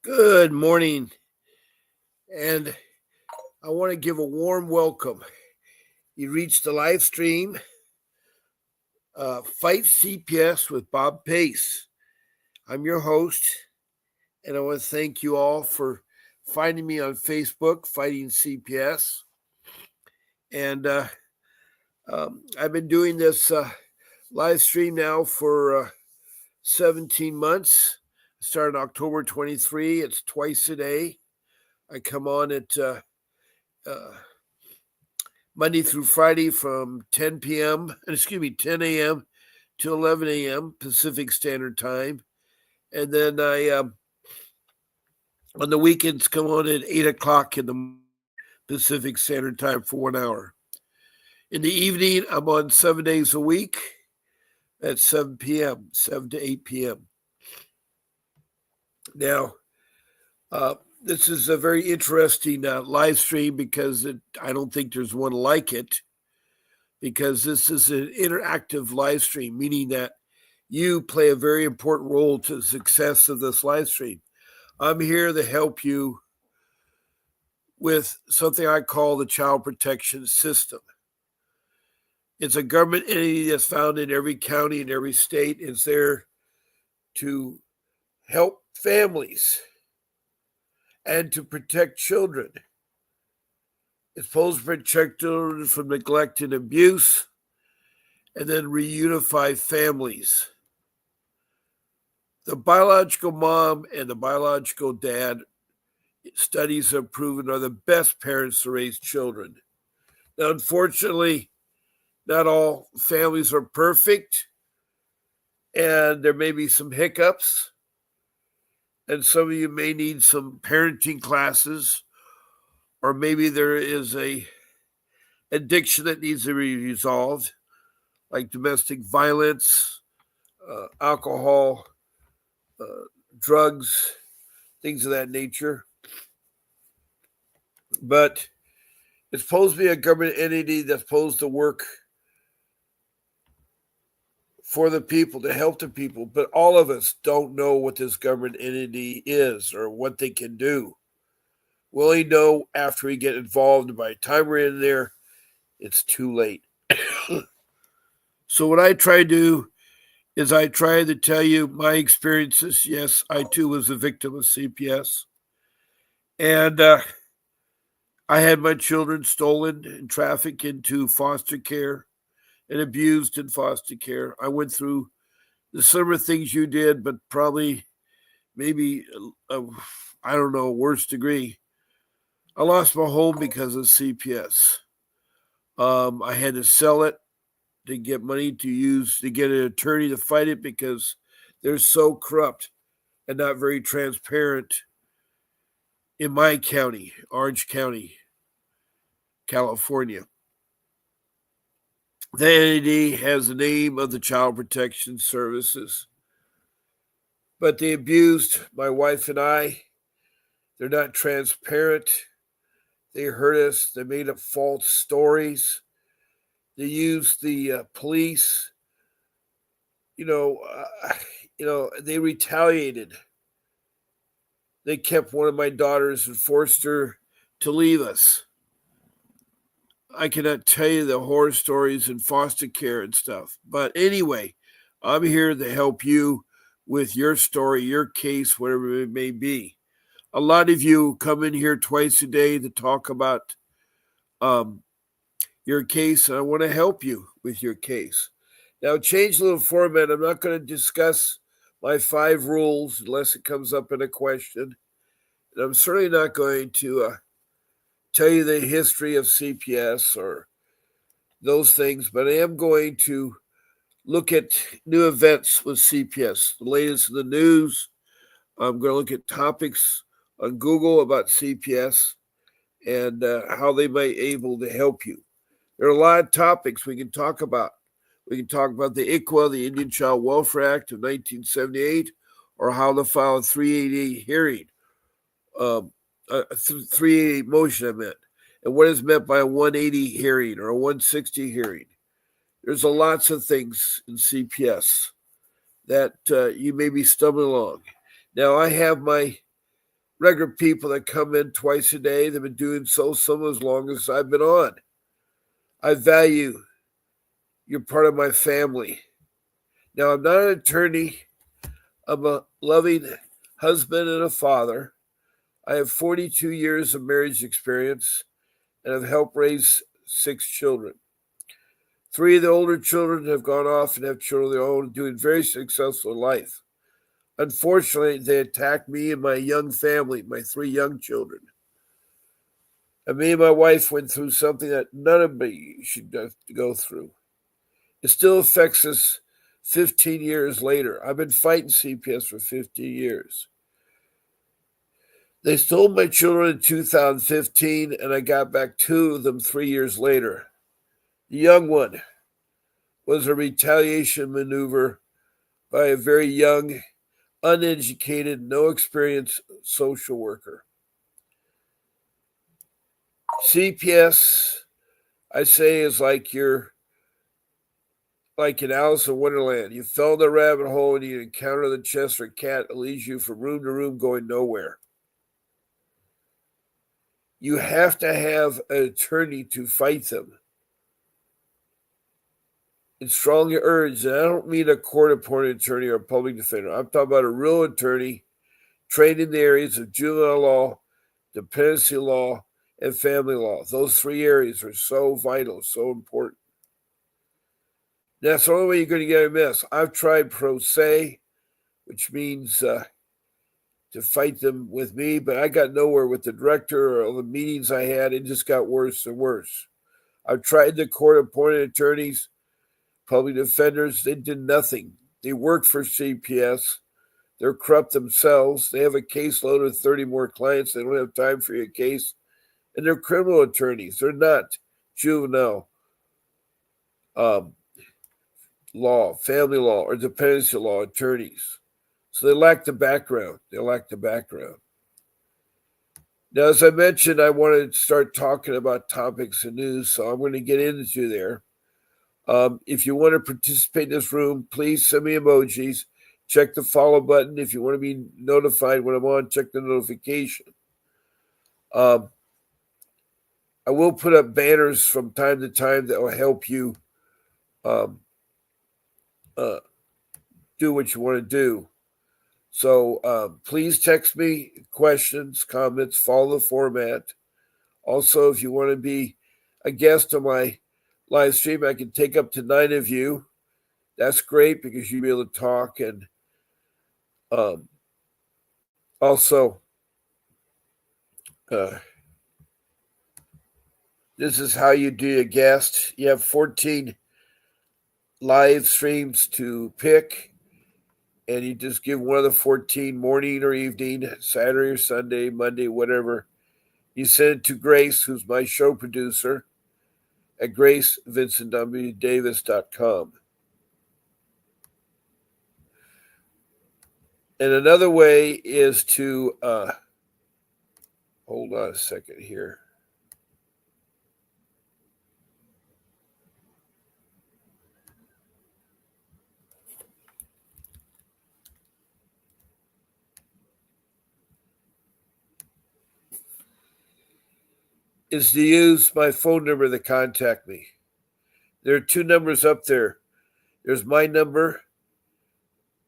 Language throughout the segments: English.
Good morning, and I want to give a warm welcome. You reached the live stream, Fight CPS with Bob Pace. I'm your host, and I want to thank you all for finding me on Facebook, Fighting CPS. And I've been doing this live stream now for 17 months. I started October 23. It's twice a day. I come on at Monday through Friday from 10 a.m. to 11 a.m. Pacific Standard Time. And then I, on the weekends, come on at 8 o'clock in the Pacific Standard Time for 1 hour. In the evening, I'm on 7 days a week at 7 p.m., 7 to 8 p.m. Now, this is a very interesting live stream because I don't think there's one like it, because this is an interactive live stream, meaning that you play a very important role to the success of this live stream. I'm here to help you with something I call the Child Protection System. It's a government entity that's found in every county and every state. It's there to help families and to protect children. It's supposed to protect children from neglect and abuse, and then reunify families. The biological mom and the biological dad, studies have proven, are the best parents to raise children. Now, unfortunately, not all families are perfect, and there may be some hiccups, and some of you may need some parenting classes, or maybe there is a addiction that needs to be resolved, like domestic violence, alcohol, drugs, things of that nature. But it's supposed to be a government entity that's supposed to work for the people, to help the people. But all of us don't know what this government entity is or what they can do. We only know after we get involved, and by the time we're in there, it's too late. So what I try to do is I try to tell you my experiences. Yes, I too was a victim of CPS. And I had my children stolen and trafficked into foster care and abused in foster care. I went through the similar things you did, but probably maybe, I don't know, worse degree. I lost my home because of CPS. I had to sell it to get money to get an attorney to fight it, because they're so corrupt and not very transparent in my county, Orange County, California. The entity has the name of the Child Protection Services, but they abused my wife and I. They're not transparent. They hurt us. They made up false stories. They used the police. They retaliated. They kept one of my daughters and forced her to leave us. I cannot tell you the horror stories in foster care and stuff. But anyway, I'm here to help you with your story, your case, whatever it may be. A lot of you come in here twice a day to talk about your case, and I want to help you with your case. Now, change a little format. I'm not going to discuss my 5 rules unless it comes up in a question. And I'm certainly not going to tell you the history of CPS or those things, but I am going to look at new events with CPS, the latest in the news. I'm going to look at topics on Google about CPS and how they might be able to help you. There are a lot of topics we can talk about. We can talk about the ICWA, the Indian Child Welfare Act of 1978, or how to file a 388 hearing, a 388 motion, I meant, and what is meant by a 180 hearing or a 160 hearing. There's lots of things in CPS that you may be stumbling along. Now, I have my regular people that come in twice a day. They've been doing so some as long as I've been on. I value you're part of my family. Now, I'm not an attorney. I'm a loving husband and a father. I have 42 years of marriage experience and have helped raise 6 children. 3 of the older children have gone off and have children of their own, doing very successful in life. Unfortunately, they attacked me and my young family, my 3 young children. And me and my wife went through something that none of me should go through. It still affects us 15 years later. I've been fighting CPS for 15 years. They stole my children in 2015, and I got back 2 of them 3 years later. The young one was a retaliation maneuver by a very young, uneducated, no experience social worker. CPS, I say, is like in Alice in Wonderland. You fell in the rabbit hole and you encounter the Chester cat that leads you from room to room going nowhere. You have to have an attorney to fight them. It's strongly urged, and I don't mean a court-appointed attorney or a public defender. I'm talking about a real attorney trained in the areas of juvenile law, dependency law, and family law. Those 3 areas are so vital, so important. That's the only way you're going to get a mess. I've tried pro se, which means to fight them with me, but I got nowhere with the director or the meetings I had. It just got worse and worse. I've tried the court-appointed attorneys, public defenders. They did nothing. They work for CPS. They're corrupt themselves. They have a caseload of 30 more clients. They don't have time for your case. And they're criminal attorneys. They're not juvenile law, family law, or dependency law attorneys. So they lack the background. Now, as I mentioned, I wanted to start talking about topics and news, so I'm going to get into there. If you want to participate in this room, please send me emojis. Check the follow button. If you want to be notified when I'm on, check the notification. I will put up banners from time to time that will help you do what you want to do. So please text me questions, comments, follow the format. Also, if you want to be a guest on my live stream, I can take up to 9 of you. That's great because you'll be able to talk. And also, this is how you do a guest. You have 14 live streams to pick, and you just give one of the 14 morning or evening, Saturday or Sunday, Monday, whatever. You send it to Grace, who's my show producer, at gracevincentwdavis.com. And another way is to, hold on a second here. Is to use my phone number to contact me. There are 2 numbers up there. There's my number,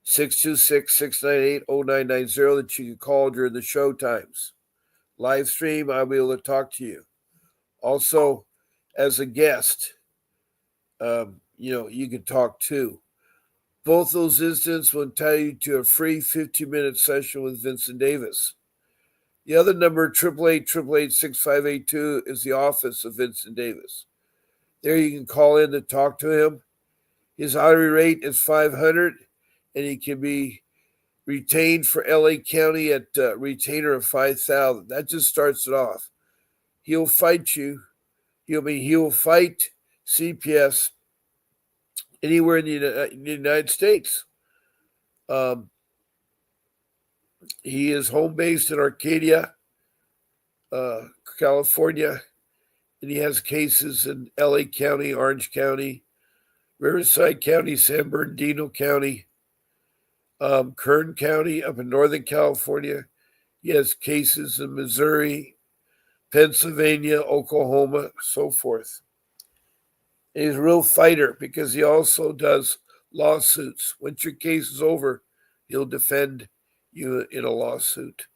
626-698-0990, that you can call during the show times. Live stream, I'll be able to talk to you. Also, as a guest, you can talk too. Both those instances will entitle you to a free 15-minute session with Vincent Davis. The other number, 888-888-6582, is the office of Vincent Davis. There you can call in to talk to him. His hourly rate is $500, and he can be retained for LA County at retainer of $5,000. That just starts it off. He'll fight you. He will fight CPS anywhere in the United States. He is home based in Arcadia, California, and he has cases in LA County, Orange County, Riverside County, San Bernardino County, Kern County up in Northern California. He has cases in Missouri, Pennsylvania, Oklahoma, so forth. And he's a real fighter because he also does lawsuits. Once your case is over, he'll defend you in a lawsuit.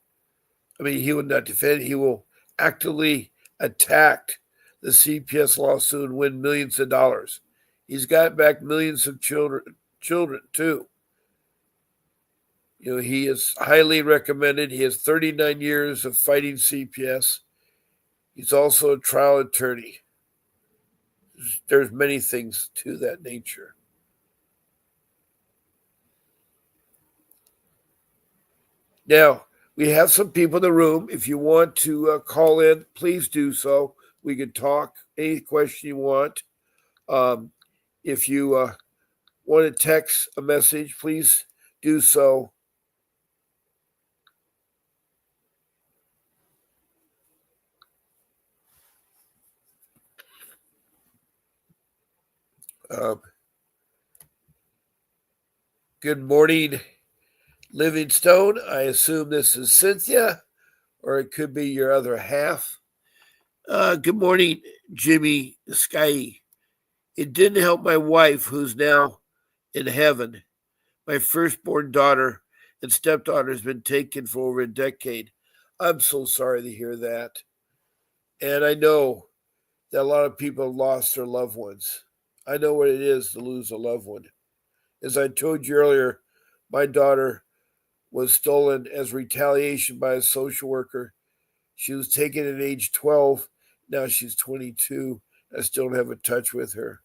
I mean, he will not defend, he will actively attack the CPS lawsuit and win millions of dollars. He's got back millions of children too. He is highly recommended. He has 39 years of fighting CPS. He's also a trial attorney. There's many things to that nature. Now, we have some people in the room. If you want to call in, please do so. We can talk any question you want. If you want to text a message, please do so. Good morning, Livingstone. I assume this is Cynthia, or it could be your other half. Good morning, Jimmy Sky. It didn't help my wife, who's now in heaven. My firstborn daughter and stepdaughter has been taken for over a decade. I'm so sorry to hear that. And I know that a lot of people have lost their loved ones. I know what it is to lose a loved one. As I told you earlier, my daughter was stolen as retaliation by a social worker. She was taken at age 12. Now she's 22. I still don't have a touch with her.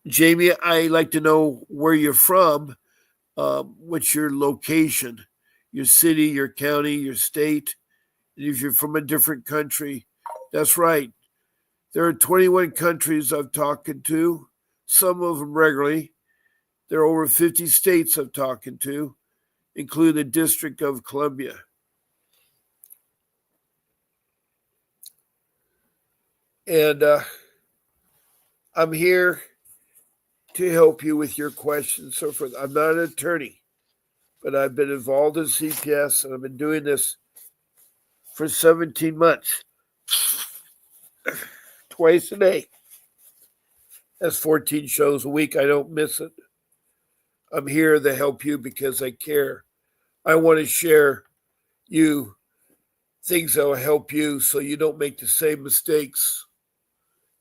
Jamie, I like to know where you're from. What's your location, your city, your county, your state? And if you're from a different country, that's right. There are 21 countries I've talked to, some of them regularly. There are over 50 states I've talked to, including the District of Columbia. And I'm here to help you with your questions. So forth. I'm not an attorney, but I've been involved in CPS and I've been doing this for 17 months, twice a day. That's 14 shows a week. I don't miss it. I'm here to help you because I care. I want to share you things that will help you so you don't make the same mistakes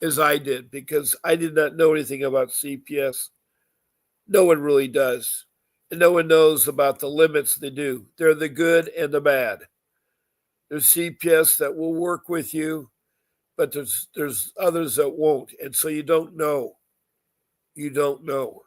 as I did because I did not know anything about CPS. No one really does. And no one knows about the limits they do. They're the good and the bad. There's CPS that will work with you, but there's others that won't. And so you don't know. You don't know.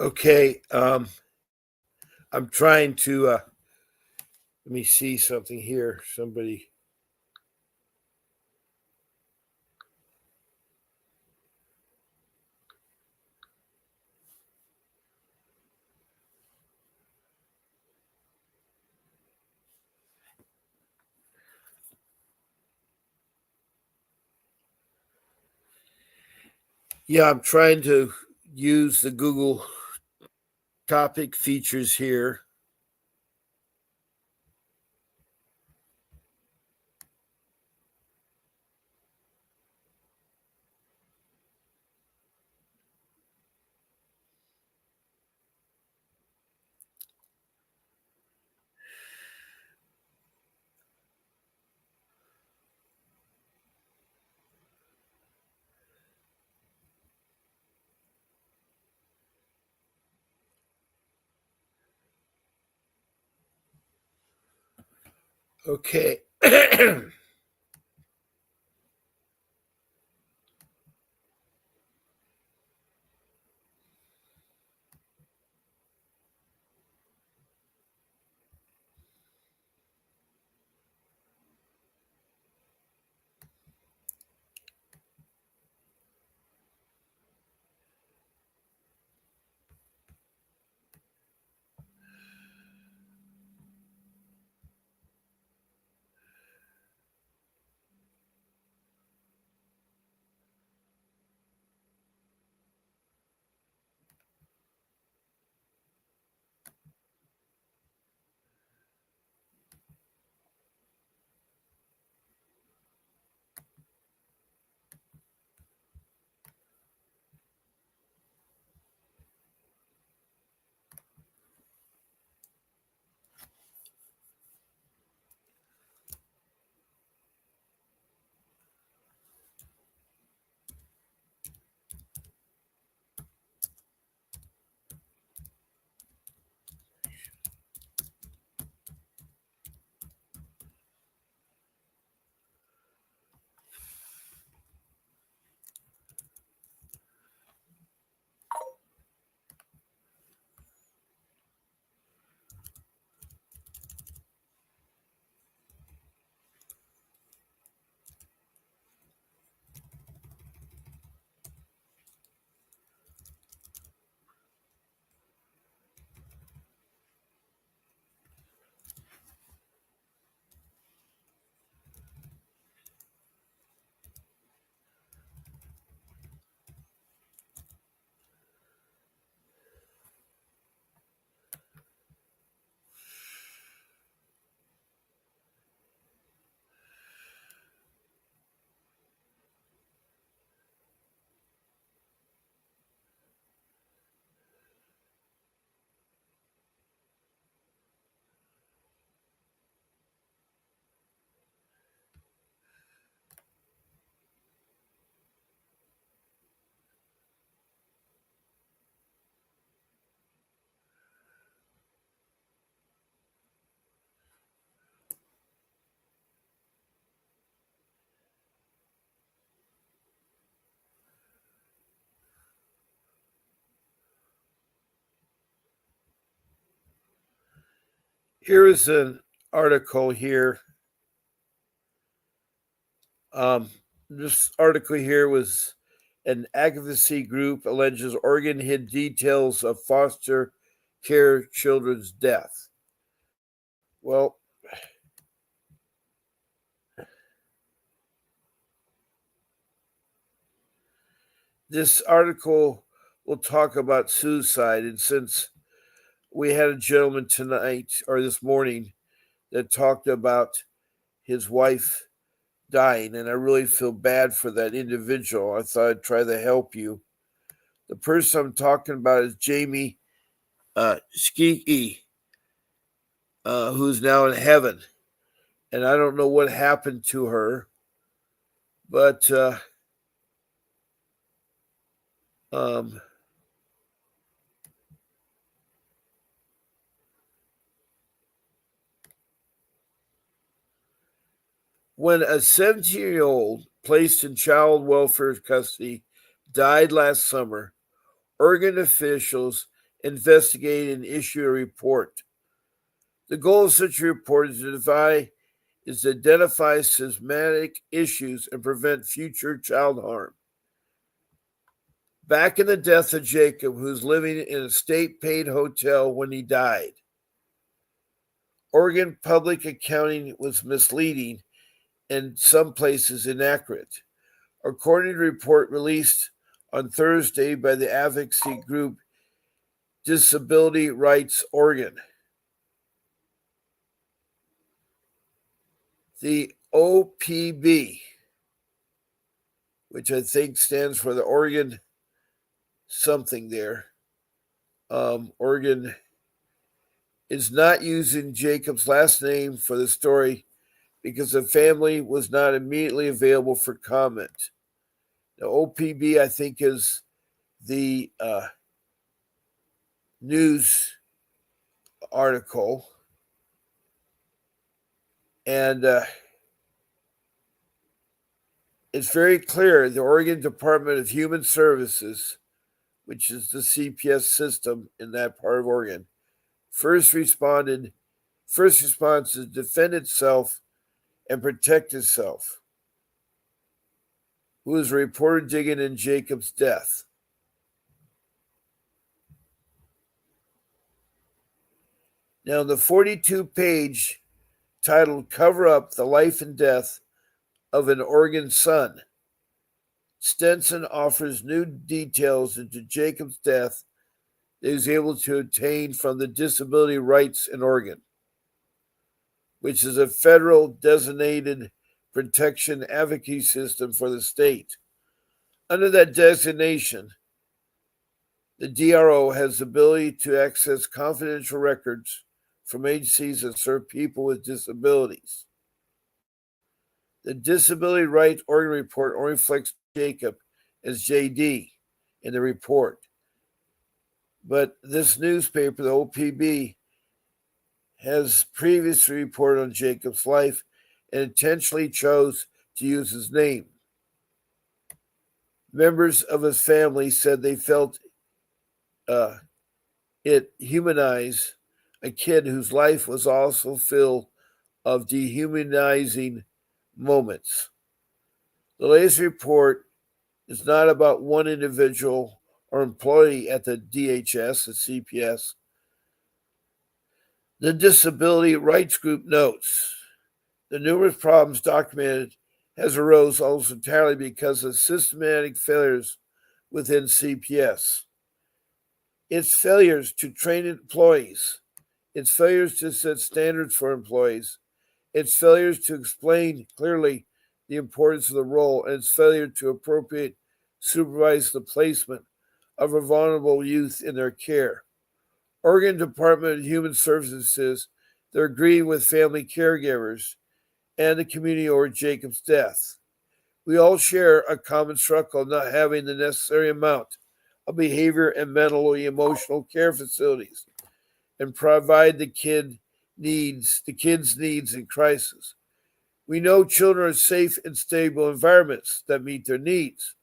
Okay, I'm trying to let me see something here. Somebody. Yeah, I'm trying to use the Google topic features here. Okay. Here is an article here. This article here was an advocacy group alleges Oregon hid details of foster care children's death. Well, this article will talk about suicide, and since we had a gentleman tonight or this morning that talked about his wife dying, and I really feel bad for that individual. I thought I'd try to help you. The person I'm talking about is Jamie Skiki, who's now in heaven. And I don't know what happened to her, but um, when a 17-year-old placed in child welfare custody died last summer, Oregon officials investigate, and issue a report. The goal of such a report is to identify systematic issues and prevent future child harm. Back in the death of Jacob, who was living in a state-paid hotel when he died, Oregon public accounting was misleading and some places inaccurate. According to a report released on Thursday by the advocacy group Disability Rights Oregon, the OPB, which I think stands for the Oregon something there, Oregon is not using Jacob's last name for the story because the family was not immediately available for comment. The OPB, I think, is the news article, and it's very clear the Oregon Department of Human Services, which is the CPS system in that part of Oregon, first response is defend itself and protect itself, who was reported digging in Jacob's death. Now, the 42-page titled Cover Up the Life and Death of an Oregon Son, Stenson offers new details into Jacob's death that he was able to obtain from the Disability Rights in Oregon, which is a federal designated protection advocacy system for the state. Under that designation, the DRO has the ability to access confidential records from agencies that serve people with disabilities. The Disability Rights Oregon report only reflects Jacob as JD in the report. But this newspaper, the OPB, has previously reported on Jacob's life and intentionally chose to use his name. Members of his family said they felt it humanized a kid whose life was also full of dehumanizing moments. The latest report is not about one individual or employee at the DHS, the CPS. The Disability Rights Group notes the numerous problems documented has arose almost entirely because of systematic failures within CPS. Its failures to train employees, its failures to set standards for employees, its failures to explain clearly the importance of the role, and its failure to appropriate supervise the placement of a vulnerable youth in their care. Oregon Department of Human Services says they're agreeing with family caregivers and the community over Jacob's death. We all share a common struggle of not having the necessary amount of behavior and mentally emotional care facilities and provide the kids' needs in crisis. We know children are safe and stable environments that meet their needs,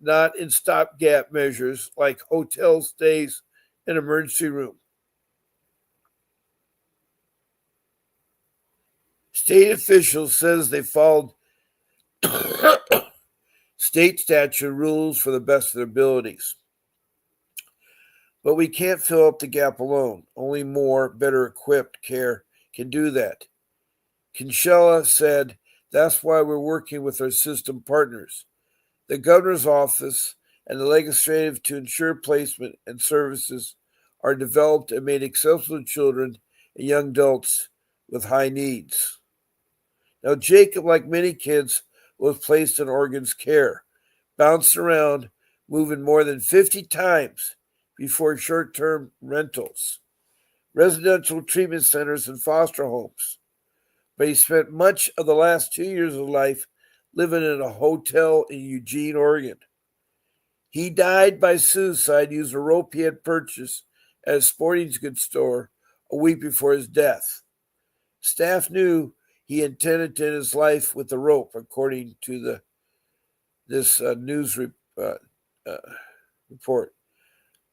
not in stopgap measures like hotel stays and emergency room. State officials says they followed state statute rules for the best of their abilities. But we can't fill up the gap alone. Only more, better equipped care can do that. Kinshella said, that's why we're working with our system partners, the governor's office and the legislative, to ensure placement and services are developed and made accessible to children and young adults with high needs. Now, Jacob, like many kids, was placed in Oregon's care, bounced around, moving more than 50 times before short-term rentals, residential treatment centers, and foster homes. But he spent much of the last 2 years of life living in a hotel in Eugene, Oregon. He died by suicide using a rope he had purchased at a sporting goods store a week before his death. Staff knew he intended to end his life with the rope, according to this news report.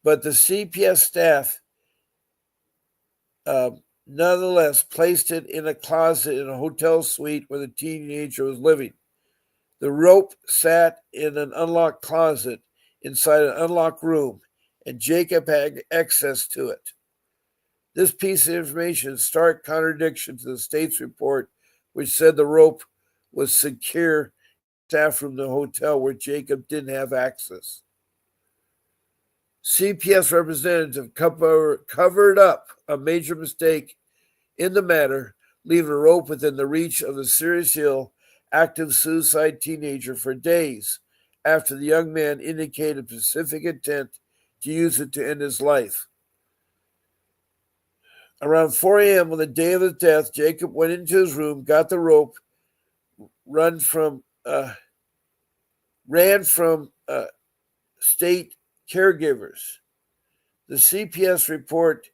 But the CPS staff nonetheless placed it in a closet in a hotel suite where the teenager was living. The rope sat in an unlocked closet inside an unlocked room, and Jacob had access to it. This piece of information is stark contradiction to the state's report, which said the rope was secure in the staff room of the hotel where Jacob didn't have access. CPS representative covered up a major mistake in the matter, leaving a rope within the reach of the seriously ill, active suicide teenager for days after the young man indicated specific intent to use it to end his life. Around 4 a.m. on the day of his death, Jacob went into his room, got the rope, ran from state caregivers. The CPS report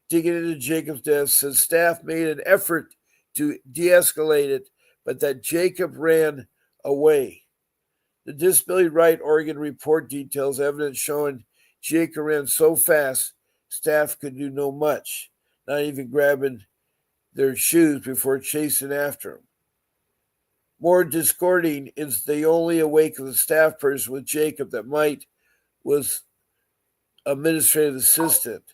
digging into Jacob's death says staff made an effort to de-escalate it, but that Jacob ran away. The Disability Right Oregon report details evidence showing Jacob ran so fast staff could do no much, not even grabbing their shoes before chasing after him. More discording is the only awake of the staff person with Jacob that was administrative assistant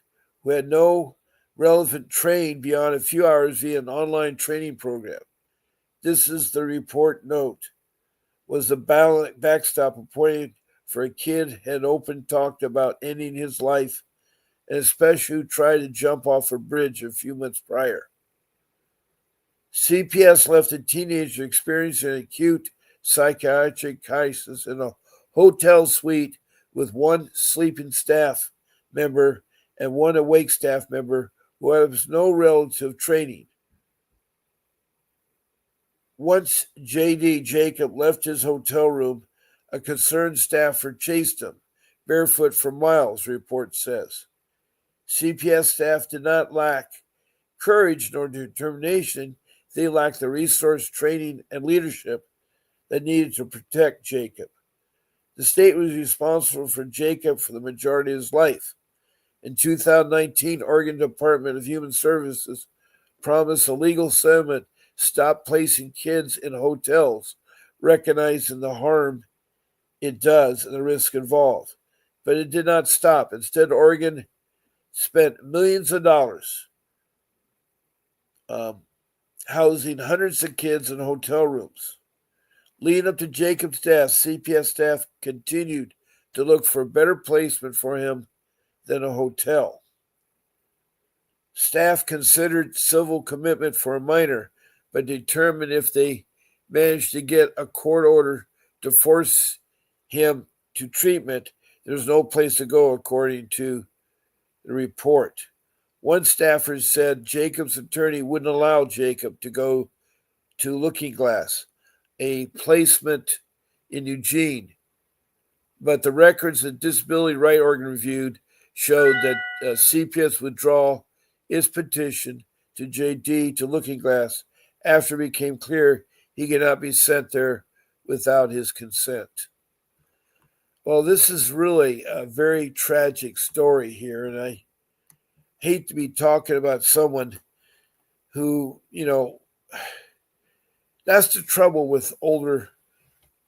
who had no relevant training beyond a few hours via an online training program. This is the report note. Was the backstop appointed for a kid had open talked about ending his life, and especially who tried to jump off a bridge a few months prior. CPS left a teenager experiencing an acute psychiatric crisis in a hotel suite with one sleeping staff member and one awake staff member who has no relative training. Once Jacob left his hotel room, a concerned staffer chased him, barefoot for miles, report says. CPS staff did not lack courage nor determination. They lacked the resource, training, and leadership that needed to protect Jacob. The state was responsible for Jacob for the majority of his life. In 2019, Oregon Department of Human Services promised a legal settlement stop placing kids in hotels, recognizing the harm it does and the risk involved. But it did not stop. Instead, Oregon spent millions of dollars housing hundreds of kids in hotel rooms. Leading up to Jacob's death, CPS staff continued to look for better placement for him than a hotel. Staff considered civil commitment for a minor, but determined if they managed to get a court order to force him to treatment, there's no place to go, according to the report. One staffer said Jacob's attorney wouldn't allow Jacob to go to Looking Glass, a placement in Eugene. But the records that Disability Right Oregon reviewed showed that CPS withdrew its petition to JD to Looking Glass after it became clear he could not be sent there without his consent. Well, this is really a very tragic story here, and I hate to be talking about someone who, that's the trouble with older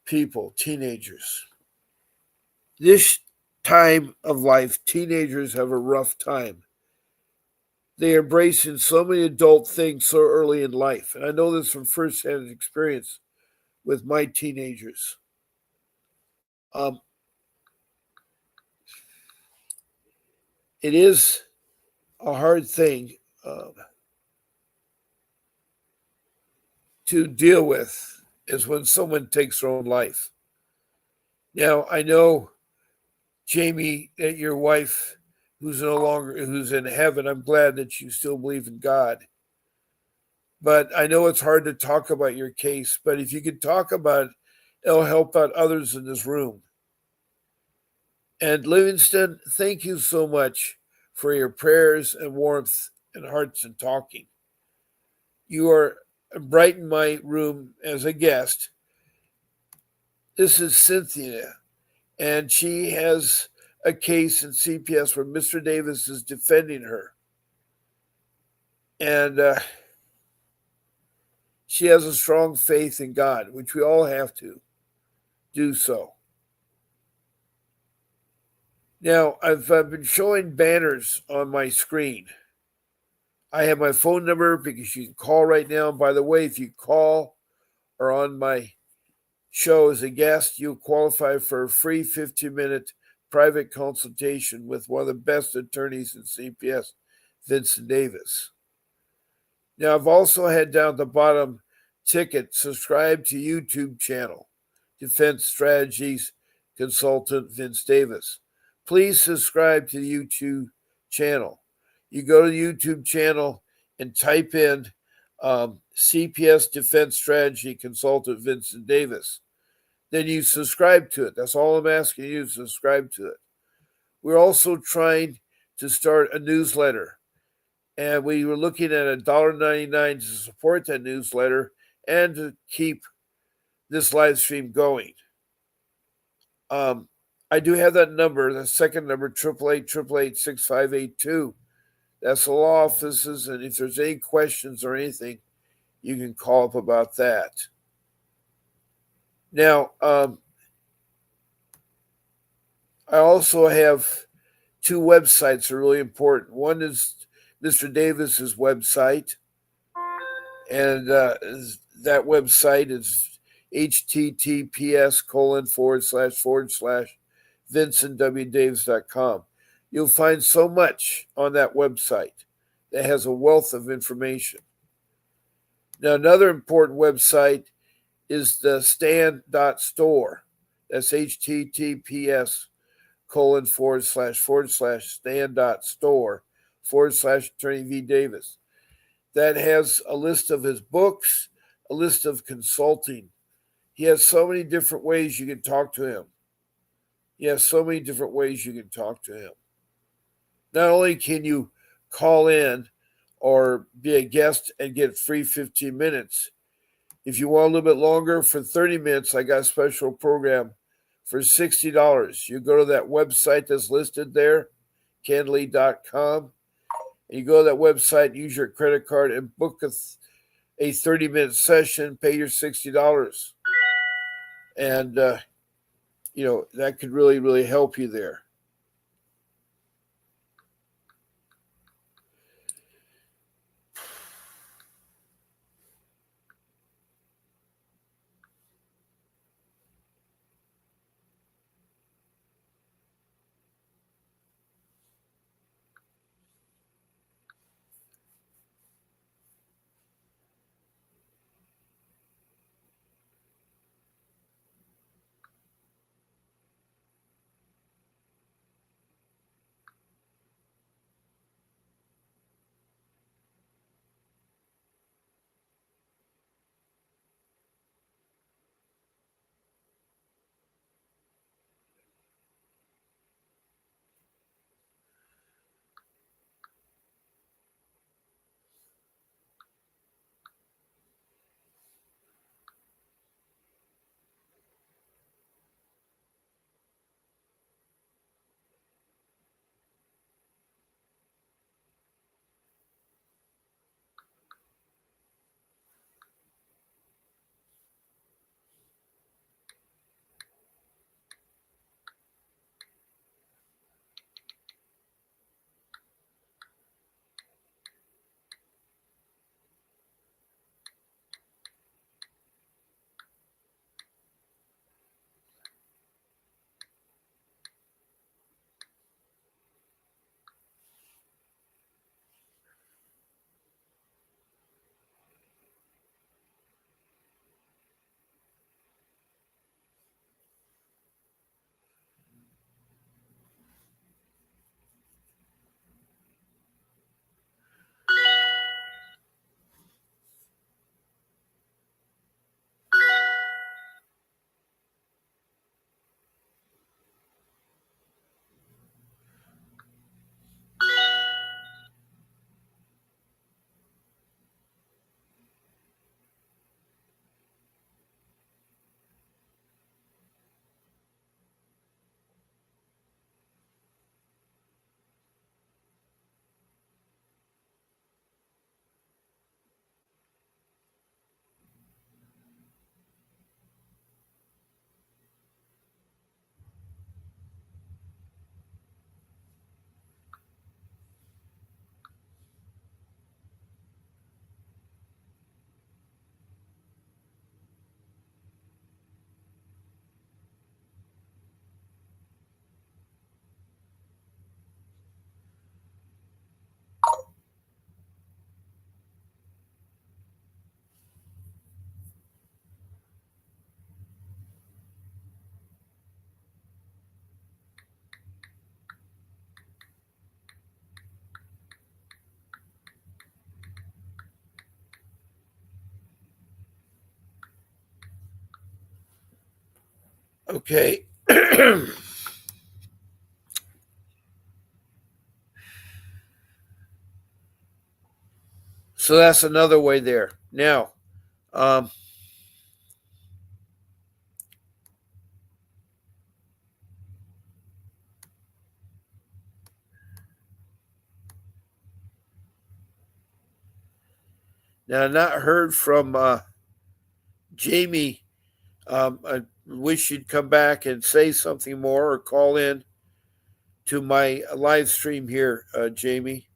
people, teenagers. This time of life, teenagers have a rough time. They embrace in so many adult things so early in life. And I know this from firsthand experience with my teenagers. It is a hard thing to deal with, is when someone takes their own life. Now, I know, Jamie, that your wife, who's in heaven, I'm glad that you still believe in God. But I know it's hard to talk about your case, but if you could talk about it, it'll help out others in this room. And Livingston, thank you so much for your prayers and warmth and hearts and talking. You are brightened my room as a guest. This is Cynthia, and she has a case in CPS where Mr. Davis is defending her. And she has a strong faith in God, which we all have to do so. Now, I've been showing banners on my screen. I have my phone number because you can call right now. And by the way, if you call or on my show as a guest, you'll qualify for a free 15-minute private consultation with one of the best attorneys in CPS, Vincent Davis. Now, I've also had down at the bottom ticket, subscribe to YouTube channel, Defense Strategies Consultant Vince Davis. Please subscribe to the YouTube channel. You go to the YouTube channel and type in CPS Defense Strategy Consultant Vincent Davis. Then you subscribe to it. That's all I'm asking you to subscribe to it. We're also trying to start a newsletter. And we were looking at $1.99 to support that newsletter and to keep this live stream going. I do have that number, the second number, 888-888-6582. That's the law offices, and if there's any questions or anything, you can call up about that. Now, I also have two websites that are really important. One is Mr. Davis's website, and that website is https://vincentwdavis.com. You'll find so much on that website that has a wealth of information. Now, another important website is the stand.store. That's https://stand.store/Attorney V. Davis. That has a list of his books, a list of consulting. He has so many different ways you can talk to him. Not only can you call in or be a guest and get free 15 minutes, if you want a little bit longer, for 30 minutes, I got a special program for $60. You go to that website that's listed there, candley.com, and you go to that website, use your credit card, and book a 30-minute session, pay your $60. And, that could really, really help you there. Okay. So that's another way there. Um, now, not heard from Jamie. I wish you'd come back and say something more or call in to my live stream here, Jamie.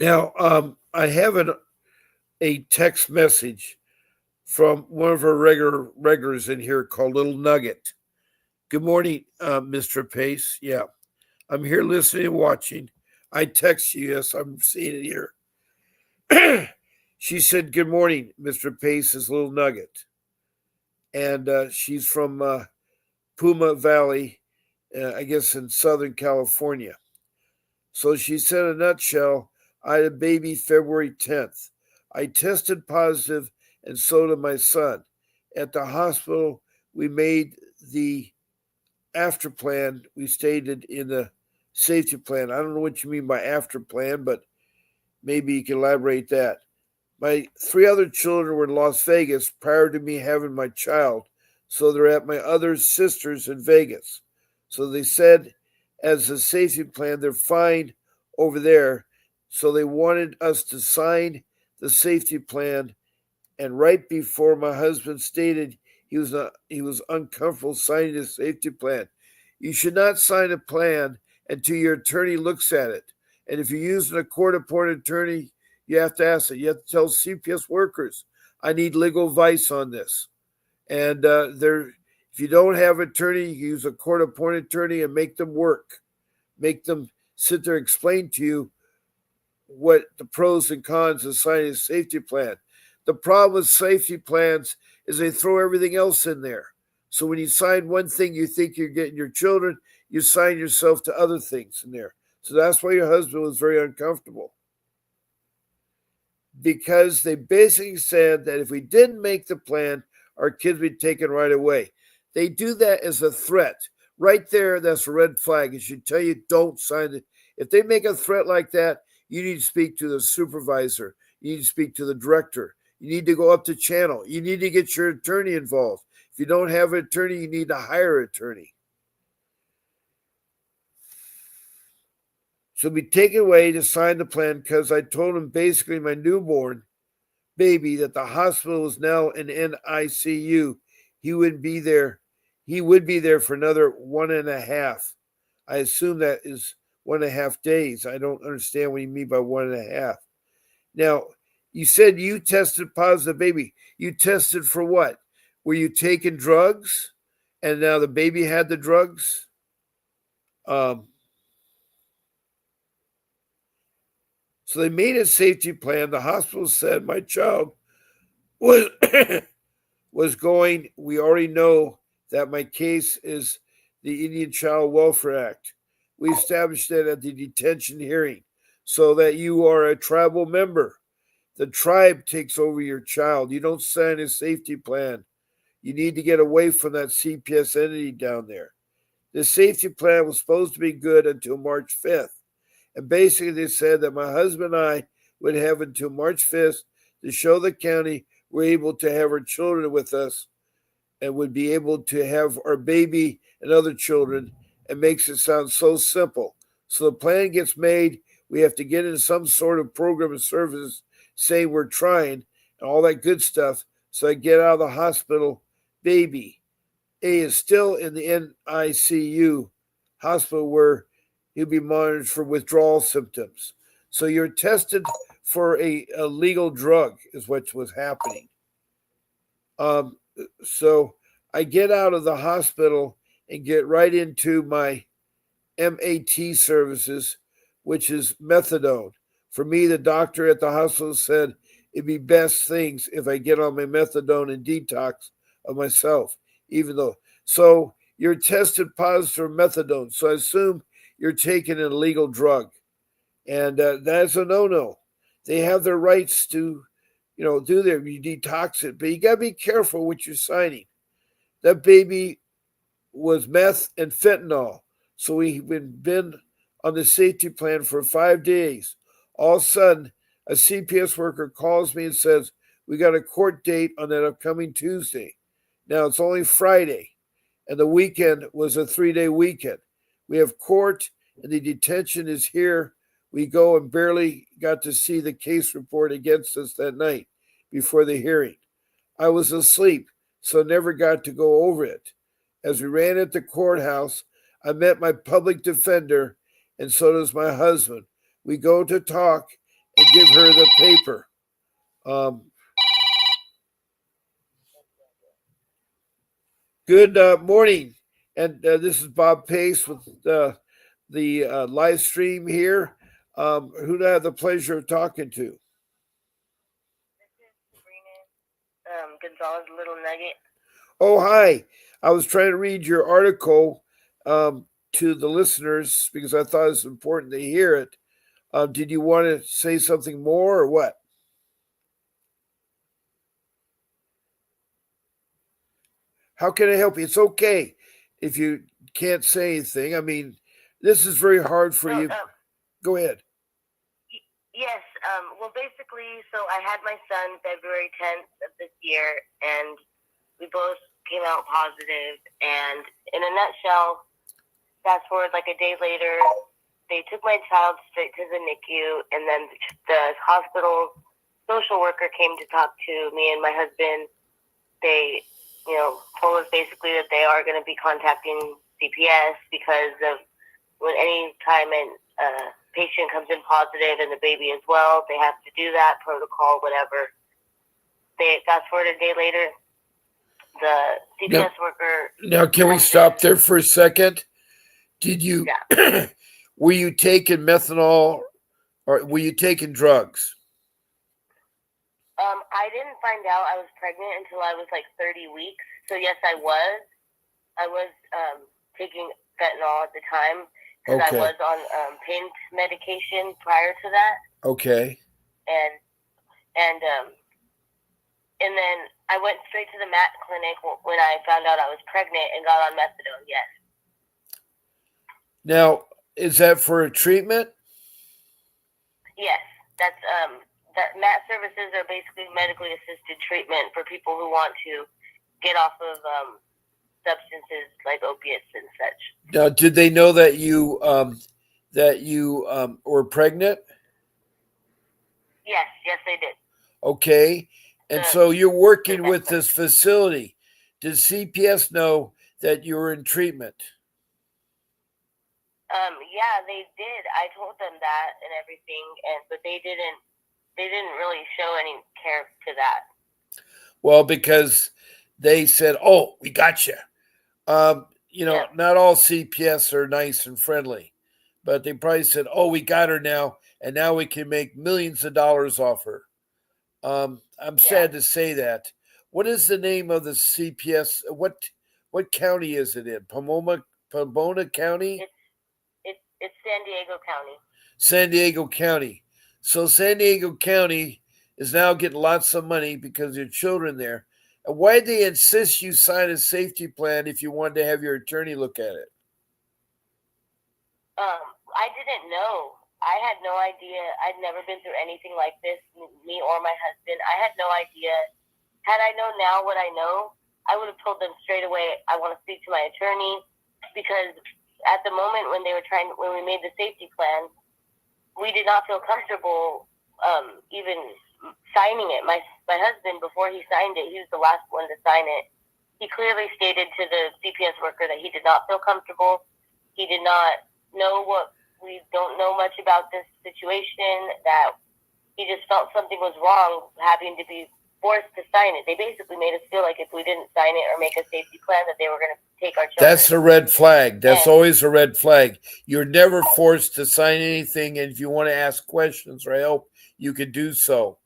Uh, I have a text message from one of our regulars in here called Little Nugget. Good morning, Mr. Pace. Yeah, I'm here listening and watching. I text you. Yes, I'm seeing it here. She said, "Good morning, Mr. Pace." Is Little Nugget, and she's from Puma Valley, I guess in Southern California. So she said, in a nutshell, I had a baby February 10th. I tested positive, and so did my son. At the hospital, we made the after plan we stated in the safety plan. I don't know what you mean by after plan, but maybe you can elaborate that. My three other children were in Las Vegas prior to me having my child, so they're at my other sisters in Vegas. So they said, as a safety plan, they're fine over there. So they wanted us to sign the safety plan. And right before my husband stated he was uncomfortable signing the safety plan, you should not sign a plan until your attorney looks at it. And if you're using a court-appointed attorney, you have to ask it. You have to tell CPS workers, I need legal advice on this. And if you don't have an attorney, you use a court-appointed attorney and make them work. Make them sit there and explain to you what the pros and cons of signing a safety plan. The problem with safety plans is they throw everything else in there. So when you sign one thing, you think you're getting your children, you sign yourself to other things in there. So that's why your husband was very uncomfortable. Because they basically said that if we didn't make the plan, our kids would be taken right away. They do that as a threat. Right there, that's a red flag. It should tell you don't sign it. If they make a threat like that, you need to speak to the supervisor. You need to speak to the director. You need to go up to channel. You need to get your attorney involved. If you don't have an attorney, you need to hire an attorney. So be taken away to sign the plan because I told him basically my newborn baby that the hospital was now in NICU. He would be there. He would be there for another 1.5. I assume that is 1.5 days. I don't understand what you mean by 1.5. Now, you said you tested positive, baby. You tested for what? Were you taking drugs? And now the baby had the drugs? So they made a safety plan. The hospital said my child was was going. We already know that my case is the Indian Child Welfare Act. We established that at the detention hearing so that you are a tribal member. The tribe takes over your child. You don't sign a safety plan. You need to get away from that CPS entity down there. The safety plan was supposed to be good until March 5th. And basically, they said that my husband and I would have until March 5th to show the county we're able to have our children with us and would be able to have our baby and other children. It makes it sound so simple. So the plan gets made. We have to get in some sort of program and services saying we're trying and all that good stuff. So I get out of the hospital. Baby A is still in the NICU hospital where he'll be monitored for withdrawal symptoms. So you're tested for a illegal drug is what was happening. So I get out of the hospital and get right into my MAT services, which is methadone. For me, the doctor at the hospital said it'd be best things if I get on my methadone and detox of myself, even though. So you're tested positive for methadone. So I assume you're taking an illegal drug. And that's a no-no. They have their rights to, do their, you detox it, but you got to be careful what you're signing. That baby was meth and fentanyl. So we've been on the safety plan for 5 days. All of a sudden, a CPS worker calls me and says, we got a court date on that upcoming Tuesday. Now it's only Friday, and the weekend was a 3-day weekend. We have court, and the detention is here. We go and barely got to see the case report against us that night before the hearing. I was asleep, so never got to go over it. As we ran at the courthouse, I met my public defender, and so does my husband. We go to talk and give her the paper. Good morning, and this is Bob Pace with the live stream here. Who do I have the pleasure of talking to? Gonzalez Little Nugget. Oh, hi. I was trying to read your article to the listeners because I thought it was important to hear it. Did you want to say something more or what? How can I help you? It's okay if you can't say anything. I mean, this is very hard for you. Go ahead. Yes. Well, basically, so I had my son February 10th of this year, and we both came out positive. And in a nutshell, fast forward like a day later, they took my child straight to the NICU, and then the hospital social worker came to talk to me and my husband. They, told us basically that they are going to be contacting CPS because of when any time a patient comes in positive and the baby as well, they have to do that protocol, whatever. They fast forward a day later, the CPS worker. Now, can we stop there for a second? Did you? Yeah. Were you taking methanol, or were you taking drugs? I didn't find out I was pregnant until I was like 30 weeks. So yes, I was. I was taking fentanyl at the time because I was on pain medication prior to that. Okay. And then I went straight to the MAT clinic when I found out I was pregnant and got on methadone. Yes. Now, is that for a treatment? Yes, that's that MAT services are basically medically assisted treatment for people who want to get off of substances like opiates and such. Now, did they know that you were pregnant? Yes, they did. Okay. And The so you're the working with next this facility. Does CPS know that you're in treatment? yeah, they did. I told them that and everything, and but they didn't. They didn't really show any care to that. Well, because they said, "Oh, we got you." Yeah, Not all CPS are nice and friendly, but they probably said, "Oh, we got her now, and now we can make millions of dollars off her." I'm yeah. sad to say that. What is the name of the CPS? What county is it in? Pomona County, It's San Diego County. San Diego County. So San Diego County is now getting lots of money because your children there. And why did they insist you sign a safety plan if you wanted to have your attorney look at it? I didn't know. I had no idea. I'd never been through anything like this, me or my husband. I had no idea. Had I known now what I know, I would have told them straight away, I want to speak to my attorney, because at the moment when when we made the safety plan, we did not feel comfortable even signing it. My husband, before he signed it, he was the last one to sign it. He clearly stated to the CPS worker that he did not feel comfortable. He did not know what we don't know much about this situation, that he just felt something was wrong having to be forced to sign it. They basically made us feel like if we didn't sign it or make a safety plan, that they were going to take our children. That's a red flag. That's And always a red flag. You're never forced to sign anything, and if you want to ask questions or help, you can do so.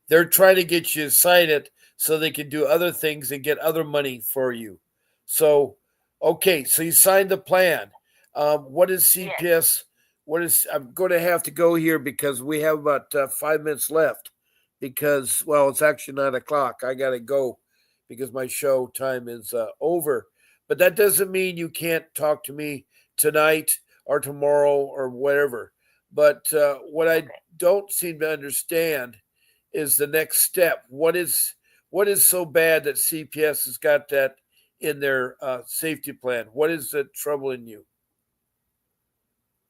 They're trying to get you to sign it so they can do other things and get other money for you. So, okay, so you signed the plan. What is yes, CPS? What is? I'm going to have to go here because we have about 5 minutes left. Because it's actually 9 o'clock. I got to go because my show time is over. But that doesn't mean you can't talk to me tonight or tomorrow or whatever. But what I okay. don't seem to understand is the next step. What is so bad that CPS has got that in their safety plan? What is the trouble in you?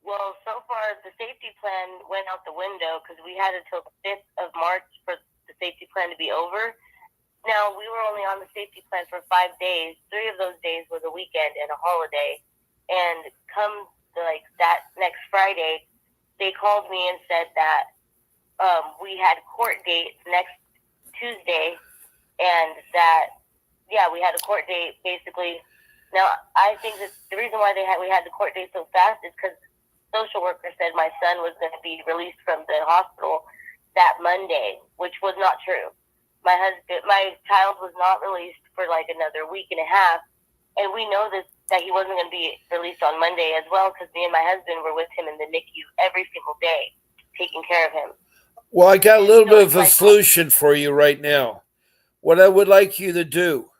Well, so far the safety plan went out the window because we had until the 5th of March for the safety plan to be over. Now, we were only on the safety plan for 5 days. 3 of those days was a weekend and a holiday. And come that next Friday, they called me and said that we had court dates next Tuesday, and that, yeah, we had a court date basically. Now, I think that the reason why we had the court date so fast is because social worker said my son was going to be released from the hospital that Monday, which was not true. My child was not released for like another week and a half, and we know this that he wasn't going to be released on Monday as well, because me and my husband were with him in the NICU every single day, taking care of him. Well, I got a And little so bit it's of a like, solution for you right now. What I would like you to do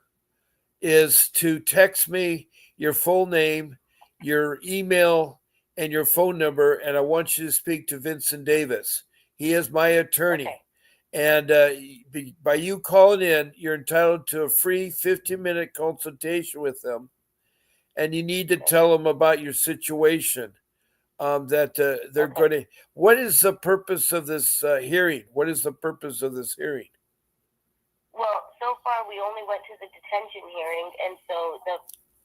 is to text me your full name, your email, and your phone number, and I want you to speak to Vincent Davis. He is my okay, attorney. And by you calling in, you're entitled to a free 15-minute consultation with him. And you need to okay, tell him about your situation. That they're okay. going to. What is the purpose of this hearing? What is the purpose of this hearing? Well, so far we only went to the detention hearing, and so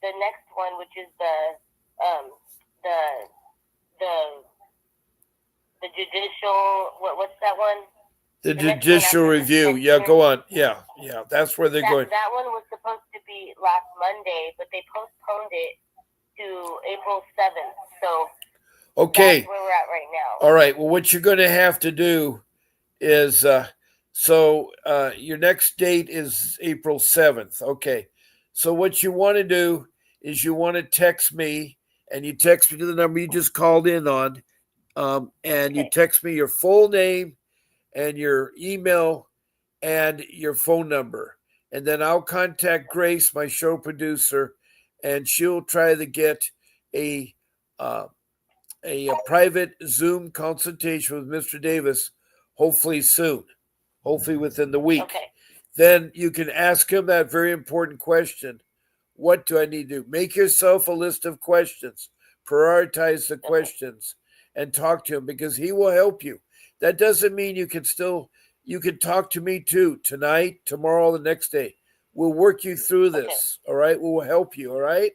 the next one, which is um the the the judicial, what's that one? The The next one judicial after the review. detention Yeah, hearing. go on. Yeah, yeah. That's where they're going. That one was supposed to be last Monday, but they postponed it to April 7th. So that's Okay. where we're at right now. All right. Well, what you're going to have to do is your next date is April 7th. Okay. So what you want to do is you want to text me, and you text me to the number you just called in on, and you Okay. text me your full name and your email and your phone number. And then I'll contact Grace, my show producer, and she'll try to get a uh, a private Zoom consultation with Mr. Davis, hopefully soon, hopefully within the week. Okay. Then you can ask him that very important question: what do I need to do? Make yourself a list of questions, prioritize the Okay. questions, and talk to him because he will help you. That doesn't mean you can still you can talk to me too tonight, tomorrow, the next day. We'll work you through this. Okay. All right. We'll help you. All right.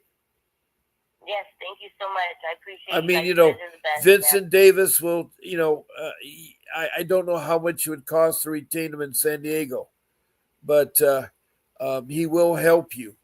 Yes, thank you so much. I appreciate I mean, you guys are the best. Vincent Davis will, I don't know how much it would cost to retain him in San Diego, but he will help you.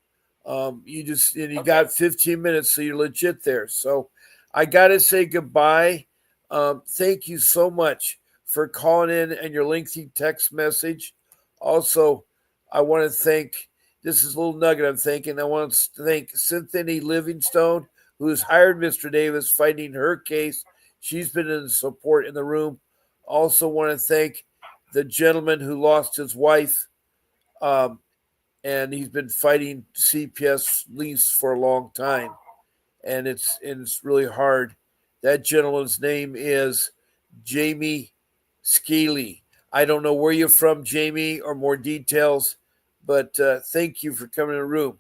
You got 15 minutes, so you're legit there. So I got to say goodbye. Thank you so much for calling in and your lengthy text message. Also, I want to thank, this is a little nugget I'm thinking. I want to thank Cynthia Livingstone, who has hired Mr. Davis fighting her case. She's been in support in the room. Also want to thank the gentleman who lost his wife. And he's been fighting CPS lease for a long time, and it's really hard. That gentleman's name is Jamie Skeely. I don't know where you're from, Jamie, or more details, but thank you for coming in the room.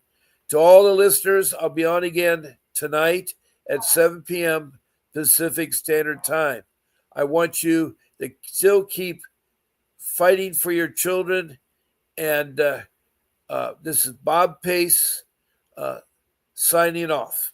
To all the listeners, I'll be on again tonight at 7 p.m. Pacific Standard Time. I want you to still keep fighting for your children, and this is Bob Pace signing off.